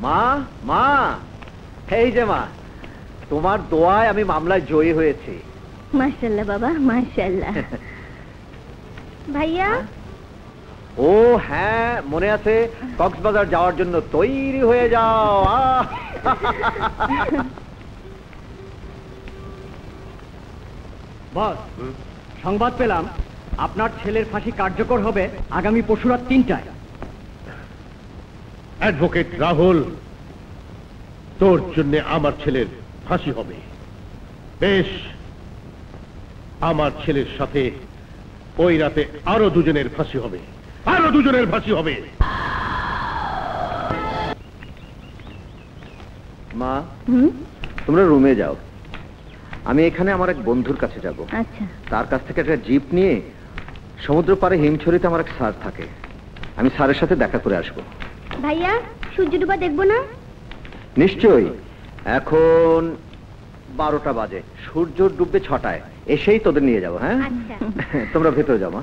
মা মা, এই যে মা, তোমার দোয়ায় আমি মামলায় জয়ী হয়েছি। মাশাআল্লাহ বাবা, মাশাআল্লাহ। ভাইয়া? ও হ্যাঁ, মনে আছে, কক্সবাজার যাওয়ার জন্য তৈরি হয়ে যাও। বস, সংবাদ পেলাম আপনার ছেলের ফাঁসি কার্যকর হবে আগামী পরশু রাত ৩টায়। অ্যাডভোকেট রাহুল, তোর জন্য আমার ছেলের ফাঁসি হবে। বেশ, আমার ছেলের সাথে ওই রাতে আরো দুজনের ফাঁসি হবে, আরো দুজনের ফাঁসি হবে। মা, তোমরা রুমে যাও, আমি এখানে আমার এক বন্ধুর কাছে যাব। আচ্ছা। তার কাছ থেকে একটা জিপ নিয়ে সমুদ্র পাড়ে হিমছড়িতে আমার এক স্যার থাকে, আমি স্যারের সাথে দেখা করে আসবো। ভাইয়া, সূর্য ডুবা দেখবো না? নিশ্চয়ই। এখন 12টা বাজে, সূর্য ডুববে 6টায়, এসেই তোদের নিয়ে যাবো। হ্যাঁ, তোমরা ভেতরে যাও মা।